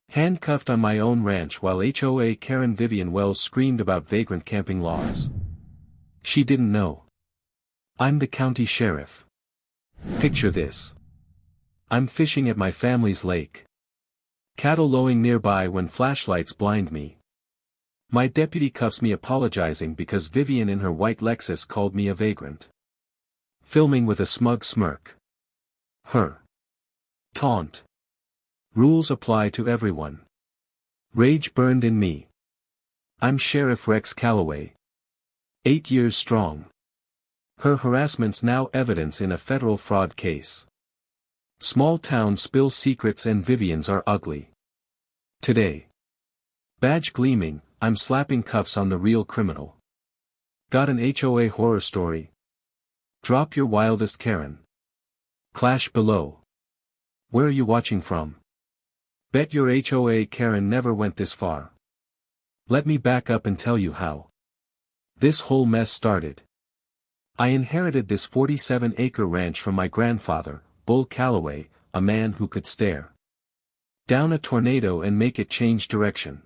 Handcuffed on my own ranch while HOA Karen Vivian Wells screamed about vagrant camping laws. She didn't know. I'm the county sheriff. Picture this. I'm fishing at my family's lake. Cattle lowing nearby when flashlights blind me. My deputy cuffs me apologizing because Vivian in her white Lexus called me a vagrant. Filming with a smug smirk. Her taunt. Rules apply to everyone. Rage burned in me. I'm Sheriff Rex Calloway. 8 years strong. Her harassment's now evidence in a federal fraud case. Small town spills secrets and Vivians are ugly. Today. Badge gleaming, I'm slapping cuffs on the real criminal. Got an HOA horror story? Drop your wildest Karen. Clash below. Where are you watching from? Bet your HOA Karen never went this far. Let me back up and tell you how this whole mess started. I inherited this 47-acre ranch from my grandfather, Bull Calloway, a man who could stare down a tornado and make it change direction.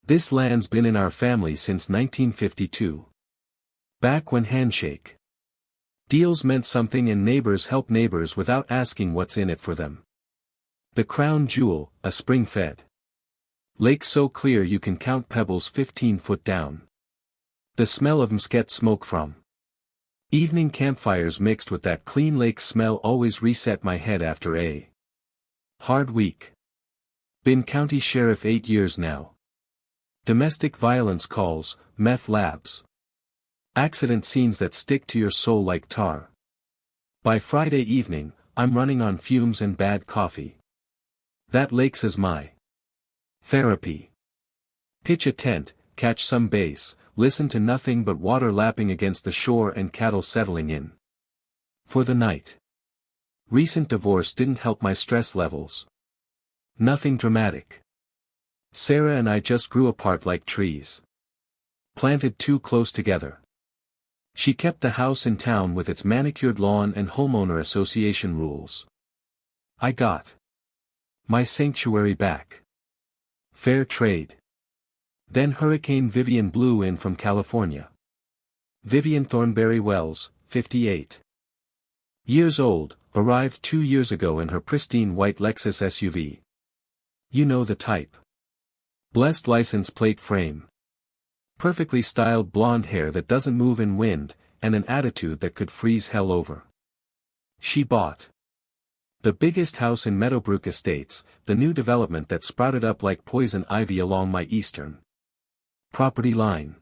This land's been in our family since 1952. Back when handshake deals meant something and neighbors help neighbors without asking what's in it for them. The crown jewel, a spring-fed lake so clear you can count pebbles 15 foot down. The smell of mesquite smoke from evening campfires mixed with that clean lake smell always reset my head after a hard week. Been county sheriff 8 years now. Domestic violence calls, meth labs. Accident scenes that stick to your soul like tar. By Friday evening, I'm running on fumes and bad coffee. That lake's as my therapy. Pitch a tent, catch some bass, listen to nothing but water lapping against the shore and cattle settling in for the night. Recent divorce didn't help my stress levels. Nothing dramatic. Sarah and I just grew apart like trees planted too close together. She kept the house in town with its manicured lawn and homeowner association rules. I got my sanctuary back. Fair trade. Then Hurricane Vivian blew in from California. Vivian Thornberry Wells, 58 years old, arrived 2 years ago in her pristine white Lexus SUV. You know the type. Blessed license plate frame. Perfectly styled blonde hair that doesn't move in wind, and an attitude that could freeze hell over. She bought the biggest house in Meadowbrook Estates, the new development that sprouted up like poison ivy along my eastern property line.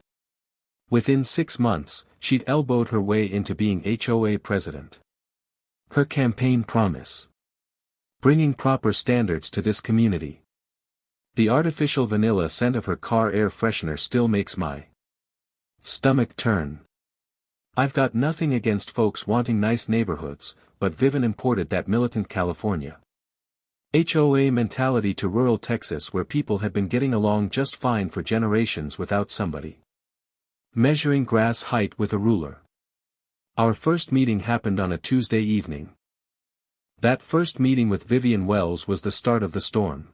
Within 6 months, she'd elbowed her way into being HOA president. Her campaign promise: bringing proper standards to this community. The artificial vanilla scent of her car air freshener still makes my stomach turn. I've got nothing against folks wanting nice neighborhoods, but Vivian imported that militant California HOA mentality to rural Texas where people had been getting along just fine for generations without somebody measuring grass height with a ruler. Our first meeting happened on a Tuesday evening. That first meeting with Vivian Wells was the start of the storm.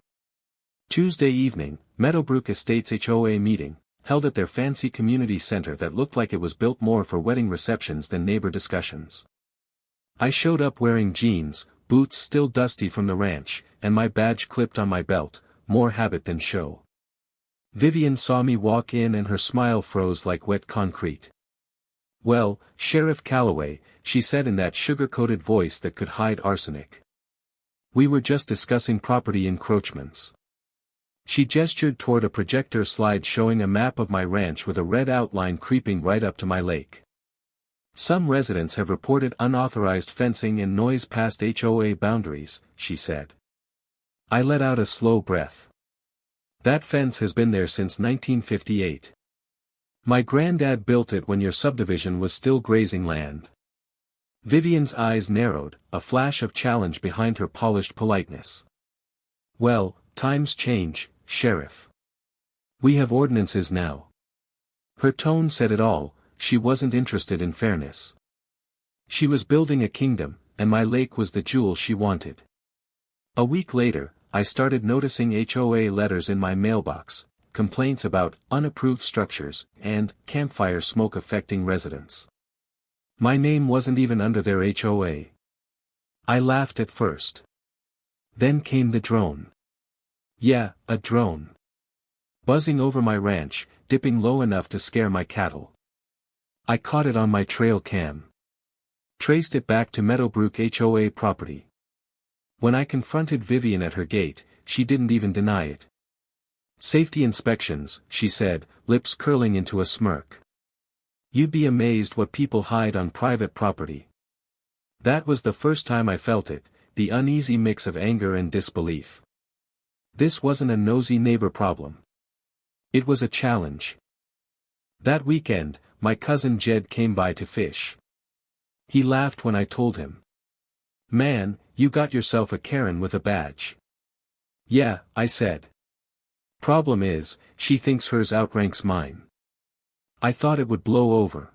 Tuesday evening, Meadowbrook Estates HOA meeting, held at their fancy community center that looked like it was built more for wedding receptions than neighbor discussions. I showed up wearing jeans, boots still dusty from the ranch, and my badge clipped on my belt, more habit than show. Vivian saw me walk in and her smile froze like wet concrete. "Well, Sheriff Calloway," she said in that sugar-coated voice that could hide arsenic. "We were just discussing property encroachments." She gestured toward a projector slide showing a map of my ranch with a red outline creeping right up to my lake. "Some residents have reported unauthorized fencing and noise past HOA boundaries," she said. I let out a slow breath. That fence has been there since 1958. My granddad built it when your subdivision was still grazing land. Vivian's eyes narrowed, a flash of challenge behind her polished politeness. "Well, times change, Sheriff. We have ordinances now." Her tone said it all. She wasn't interested in fairness. She was building a kingdom, and my lake was the jewel she wanted. A week later, I started noticing HOA letters in my mailbox, complaints about unapproved structures, and campfire smoke affecting residents. My name wasn't even under their HOA. I laughed at first. Then came the drone. Yeah, a drone. Buzzing over my ranch, dipping low enough to scare my cattle. I caught it on my trail cam. Traced it back to Meadowbrook HOA property. When I confronted Vivian at her gate, she didn't even deny it. Safety inspections, she said, lips curling into a smirk. You'd be amazed what people hide on private property. That was the first time I felt it, the uneasy mix of anger and disbelief. This wasn't a nosy neighbor problem. It was a challenge. That weekend, my cousin Jed came by to fish. He laughed when I told him. Man, you got yourself a Karen with a badge. Yeah, I said. Problem is, she thinks hers outranks mine. I thought it would blow over.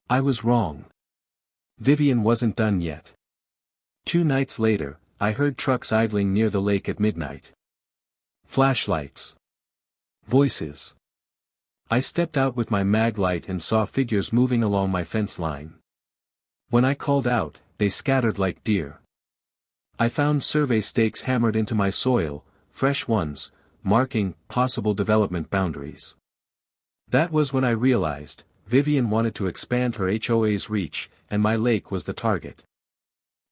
I was wrong. Vivian wasn't done yet. 2 nights later, I heard trucks idling near the lake at midnight. Flashlights. Voices. I stepped out with my mag light and saw figures moving along my fence line. When I called out, they scattered like deer. I found survey stakes hammered into my soil, fresh ones, marking possible development boundaries. That was when I realized, Vivian wanted to expand her HOA's reach, and my lake was the target.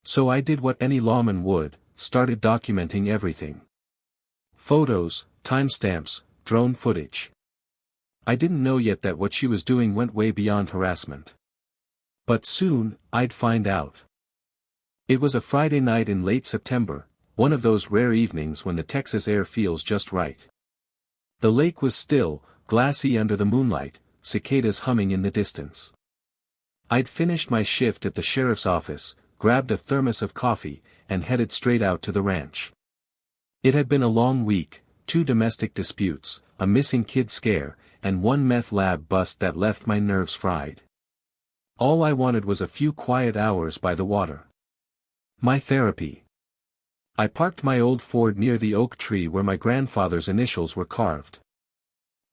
So I did what any lawman would, started documenting everything. Photos, timestamps, drone footage. I didn't know yet that what she was doing went way beyond harassment. But soon, I'd find out. It was a Friday night in late September, one of those rare evenings when the Texas air feels just right. The lake was still, glassy under the moonlight, cicadas humming in the distance. I'd finished my shift at the sheriff's office, grabbed a thermos of coffee, and headed straight out to the ranch. It had been a long week, 2 domestic disputes, a missing kid scare, and 1 meth lab bust that left my nerves fried. All I wanted was a few quiet hours by the water. My therapy. I parked my old Ford near the oak tree where my grandfather's initials were carved.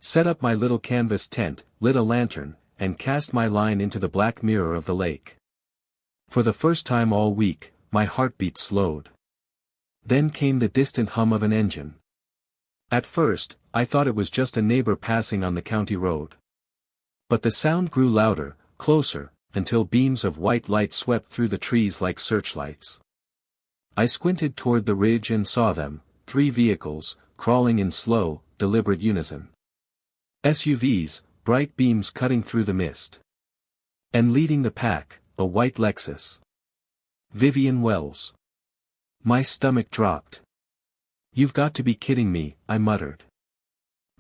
Set up my little canvas tent, lit a lantern, and cast my line into the black mirror of the lake. For the first time all week, my heartbeat slowed. Then came the distant hum of an engine. At first, I thought it was just a neighbor passing on the county road. But the sound grew louder, closer, until beams of white light swept through the trees like searchlights. I squinted toward the ridge and saw them, 3 vehicles, crawling in slow, deliberate unison. SUVs, bright beams cutting through the mist. And leading the pack, a white Lexus. Vivian Wells. My stomach dropped. You've got to be kidding me, I muttered.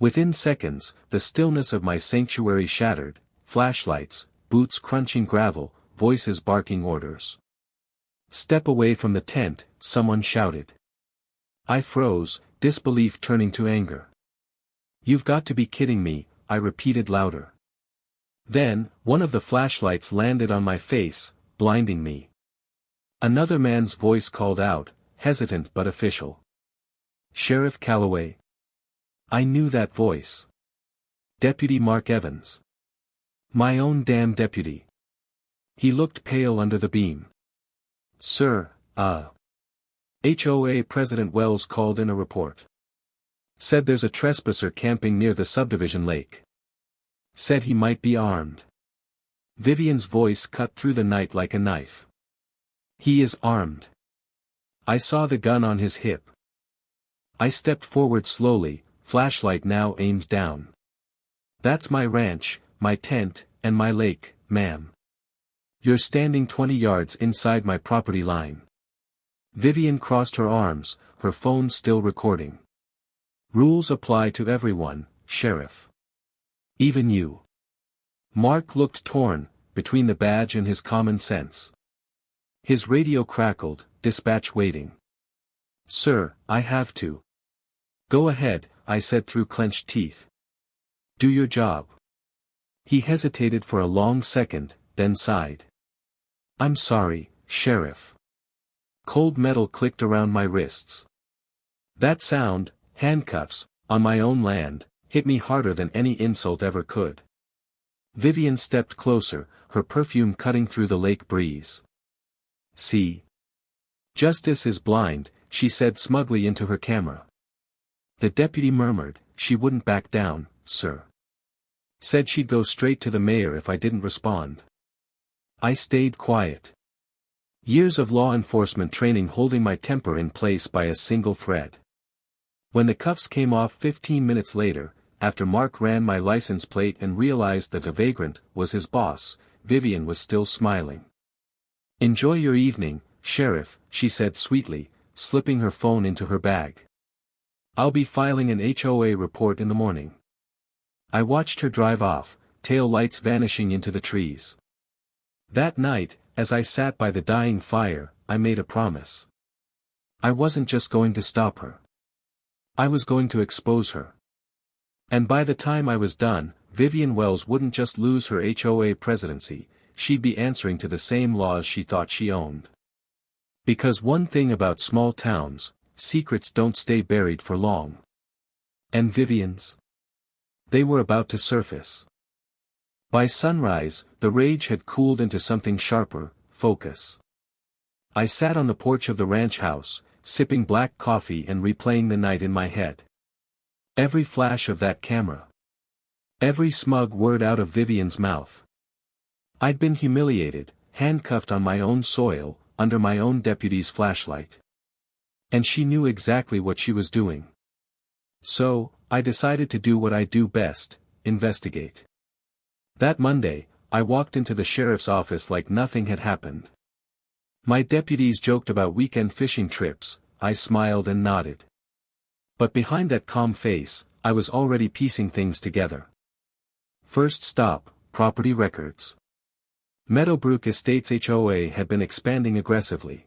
Within seconds, the stillness of my sanctuary shattered, flashlights, boots crunching gravel, voices barking orders. Step away from the tent, someone shouted. I froze, disbelief turning to anger. You've got to be kidding me, I repeated louder. Then, one of the flashlights landed on my face, blinding me. Another man's voice called out, hesitant but official. Sheriff Calloway. I knew that voice. Deputy Mark Evans. My own damn deputy. He looked pale under the beam. Sir, HOA President Wells called in a report. Said there's a trespasser camping near the subdivision lake. Said he might be armed. Vivian's voice cut through the night like a knife. He is armed. I saw the gun on his hip. I stepped forward slowly, flashlight now aimed down. That's my ranch, my tent, and my lake, ma'am. You're standing 20 yards inside my property line. Vivian crossed her arms, her phone still recording. Rules apply to everyone, Sheriff. Even you. Mark looked torn, between the badge and his common sense. His radio crackled, dispatch waiting. Sir, I have to. Go ahead, I said through clenched teeth. Do your job. He hesitated for a long second, then sighed. I'm sorry, Sheriff. Cold metal clicked around my wrists. That sound, handcuffs, on my own land, hit me harder than any insult ever could. Vivian stepped closer, her perfume cutting through the lake breeze. See? Justice is blind, she said smugly into her camera. The deputy murmured, she wouldn't back down, sir. Said she'd go straight to the mayor if I didn't respond. I stayed quiet. Years of law enforcement training holding my temper in place by a single thread. When the cuffs came off 15 minutes later, after Mark ran my license plate and realized that the vagrant was his boss, Vivian was still smiling. Enjoy your evening, Sheriff, she said sweetly, slipping her phone into her bag. I'll be filing an HOA report in the morning. I watched her drive off, tail lights vanishing into the trees. That night, as I sat by the dying fire, I made a promise. I wasn't just going to stop her. I was going to expose her. And by the time I was done, Vivian Wells wouldn't just lose her HOA presidency, she'd be answering to the same laws she thought she owned. Because one thing about small towns, secrets don't stay buried for long. And Vivian's? They were about to surface. By sunrise, the rage had cooled into something sharper, focus. I sat on the porch of the ranch house, sipping black coffee and replaying the night in my head. Every flash of that camera. Every smug word out of Vivian's mouth. I'd been humiliated, handcuffed on my own soil, under my own deputy's flashlight. And she knew exactly what she was doing. So, I decided to do what I do best, investigate. That Monday, I walked into the sheriff's office like nothing had happened. My deputies joked about weekend fishing trips, I smiled and nodded. But behind that calm face, I was already piecing things together. First stop, property records. Meadowbrook Estates HOA had been expanding aggressively.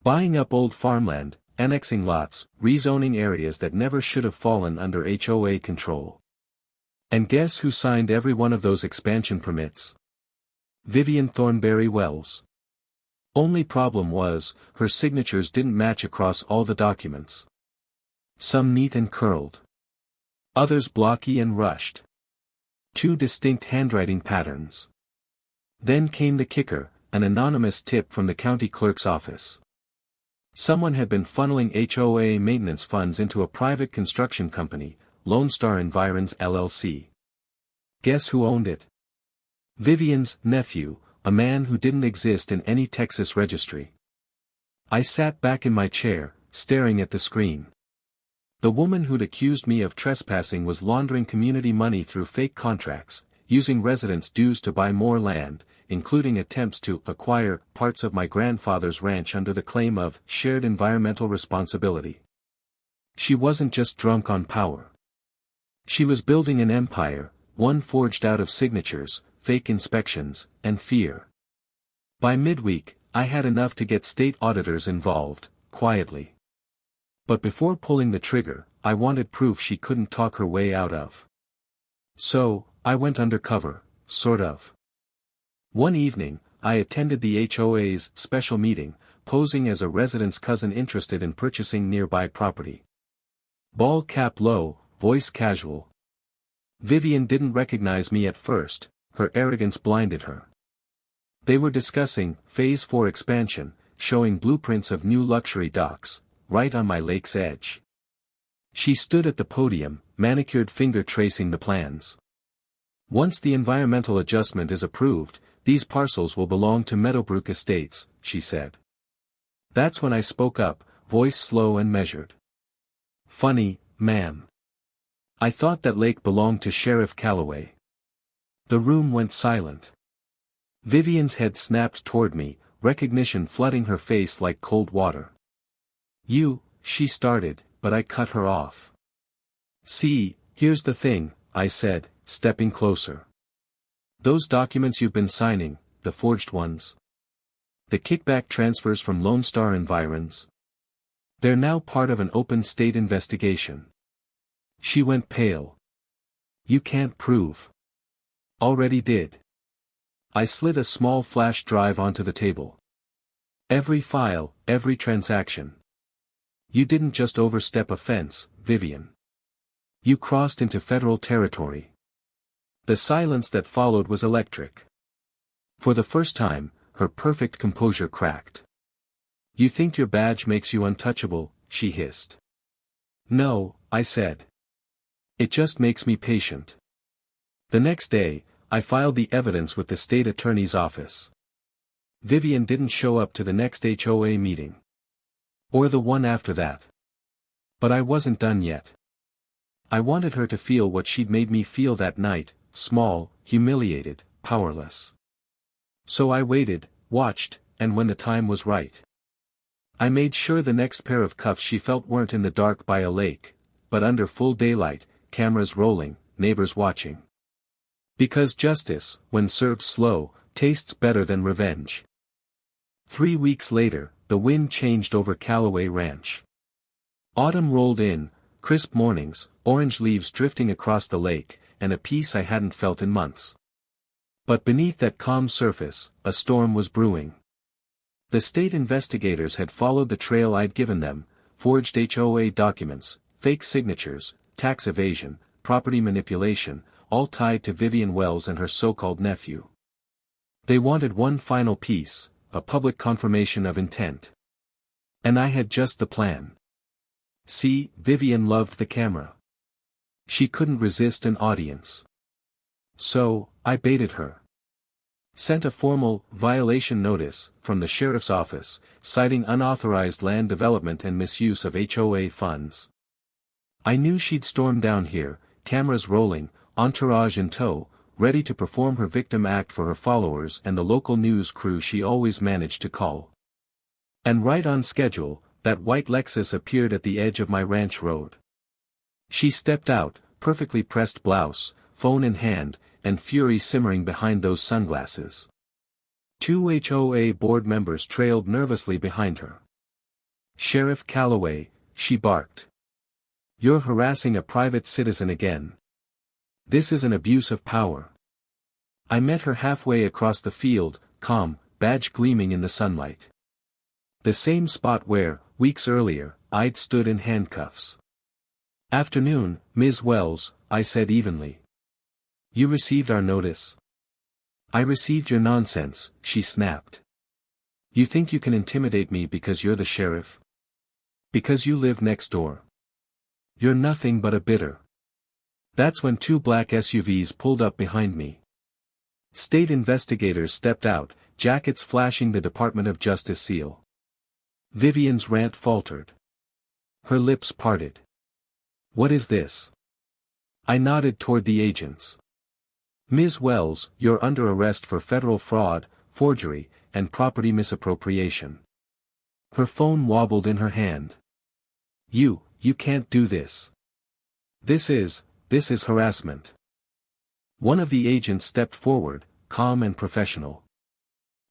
Buying up old farmland, annexing lots, rezoning areas that never should have fallen under HOA control. And guess who signed every one of those expansion permits? Vivian Thornberry Wells. Only problem was, her signatures didn't match across all the documents. Some neat and curled. Others blocky and rushed. Two distinct handwriting patterns. Then came the kicker, an anonymous tip from the county clerk's office. Someone had been funneling HOA maintenance funds into a private construction company, Lone Star Environs LLC. Guess who owned it? Vivian's nephew, a man who didn't exist in any Texas registry. I sat back in my chair, staring at the screen. The woman who'd accused me of trespassing was laundering community money through fake contracts, using residents' dues to buy more land, including attempts to acquire parts of my grandfather's ranch under the claim of shared environmental responsibility. She wasn't just drunk on power. She was building an empire, one forged out of signatures, fake inspections, and fear. By midweek, I had enough to get state auditors involved, quietly. But before pulling the trigger, I wanted proof she couldn't talk her way out of. So, I went undercover, sort of. One evening, I attended the HOA's special meeting, posing as a resident's cousin interested in purchasing nearby property. Ball cap low, voice casual. Vivian didn't recognize me at first, her arrogance blinded her. They were discussing Phase 4 expansion, showing blueprints of new luxury docks, right on my lake's edge. She stood at the podium, manicured finger tracing the plans. Once the environmental adjustment is approved, these parcels will belong to Meadowbrook Estates, she said. That's when I spoke up, voice slow and measured. Funny, ma'am. I thought that lake belonged to Sheriff Calloway. The room went silent. Vivian's head snapped toward me, recognition flooding her face like cold water. She started, but I cut her off. See, here's the thing, I said, stepping closer. Those documents you've been signing, the forged ones. The kickback transfers from Lone Star Environs. They're now part of an open state investigation. She went pale. You can't prove. Already did. I slid a small flash drive onto the table. Every file, every transaction. You didn't just overstep a fence, Vivian. You crossed into federal territory. The silence that followed was electric. For the first time, her perfect composure cracked. You think your badge makes you untouchable, she hissed. No, I said. It just makes me patient. The next day, I filed the evidence with the state attorney's office. Vivian didn't show up to the next HOA meeting. Or the one after that. But I wasn't done yet. I wanted her to feel what she'd made me feel that night, small, humiliated, powerless. So I waited, watched, and when the time was right. I made sure the next pair of cuffs she felt weren't in the dark by a lake, but under full daylight, cameras rolling, neighbors watching. Because justice, when served slow, tastes better than revenge. 3 weeks later, the wind changed over Callaway Ranch. Autumn rolled in, crisp mornings, orange leaves drifting across the lake, and a peace I hadn't felt in months. But beneath that calm surface, a storm was brewing. The state investigators had followed the trail I'd given them, forged HOA documents, fake signatures, tax evasion, property manipulation, all tied to Vivian Wells and her so-called nephew. They wanted one final piece, a public confirmation of intent. And I had just the plan. See, Vivian loved the camera. She couldn't resist an audience. So, I baited her. Sent a formal violation notice from the sheriff's office, citing unauthorized land development and misuse of HOA funds. I knew she'd storm down here, cameras rolling, entourage in tow, ready to perform her victim act for her followers and the local news crew she always managed to call. And right on schedule, that white Lexus appeared at the edge of my ranch road. She stepped out, perfectly pressed blouse, phone in hand, and fury simmering behind those sunglasses. 2 HOA board members trailed nervously behind her. "Sheriff Callaway," she barked. "You're harassing a private citizen again. This is an abuse of power." I met her halfway across the field, calm, badge gleaming in the sunlight. The same spot where, weeks earlier, I'd stood in handcuffs. "Afternoon, Ms. Wells," I said evenly. "You received our notice?" "I received your nonsense," she snapped. "You think you can intimidate me because you're the sheriff? Because you live next door? You're nothing but a bidder." That's when 2 black SUVs pulled up behind me. State investigators stepped out, jackets flashing the Department of Justice seal. Vivian's rant faltered. Her lips parted. "What is this?" I nodded toward the agents. "Ms. Wells, you're under arrest for federal fraud, forgery, and property misappropriation." Her phone wobbled in her hand. You can't do this. This is harassment." One of the agents stepped forward, calm and professional.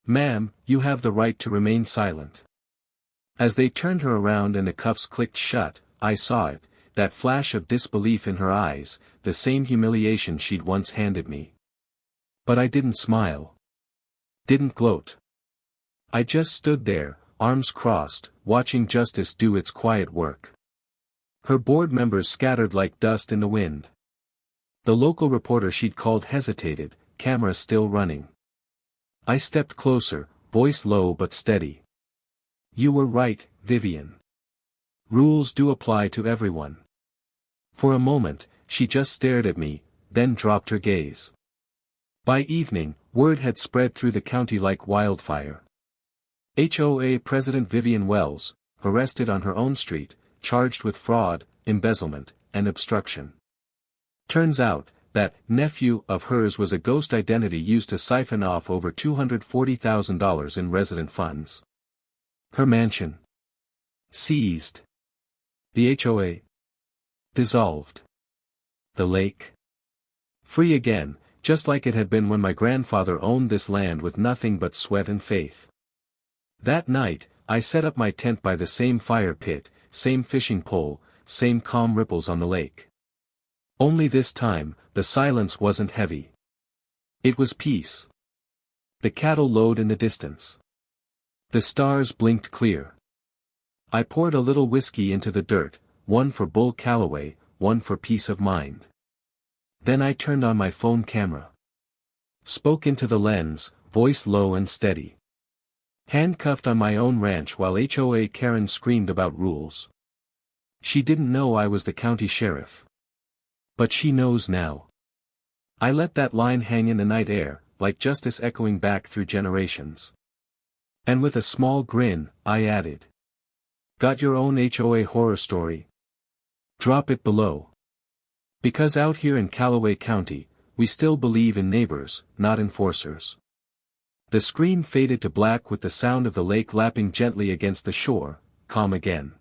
"Ma'am, you have the right to remain silent." As they turned her around and the cuffs clicked shut, I saw it, that flash of disbelief in her eyes, the same humiliation she'd once handed me. But I didn't smile. Didn't gloat. I just stood there, arms crossed, watching justice do its quiet work. Her board members scattered like dust in the wind. The local reporter she'd called hesitated, camera still running. I stepped closer, voice low but steady. "You were right, Vivian. Rules do apply to everyone." For a moment, she just stared at me, then dropped her gaze. By evening, word had spread through the county like wildfire. HOA President Vivian Wells, arrested on her own street, charged with fraud, embezzlement, and obstruction. Turns out, that nephew of hers was a ghost identity used to siphon off over $240,000 in resident funds. Her mansion seized. The HOA dissolved. The lake free again, just like it had been when my grandfather owned this land with nothing but sweat and faith. That night, I set up my tent by the same fire pit, same fishing pole, same calm ripples on the lake. Only this time, the silence wasn't heavy. It was peace. The cattle lowed in the distance. The stars blinked clear. I poured a little whiskey into the dirt, one for Bull Calloway, one for peace of mind. Then I turned on my phone camera. Spoke into the lens, voice low and steady. Handcuffed on my own ranch while HOA Karen screamed about rules. She didn't know I was the county sheriff. But she knows now. I let that line hang in the night air, like justice echoing back through generations. And with a small grin, I added. Got your own HOA horror story? Drop it below. Because out here in Callaway County, we still believe in neighbors, not enforcers. The screen faded to black with the sound of the lake lapping gently against the shore, calm again.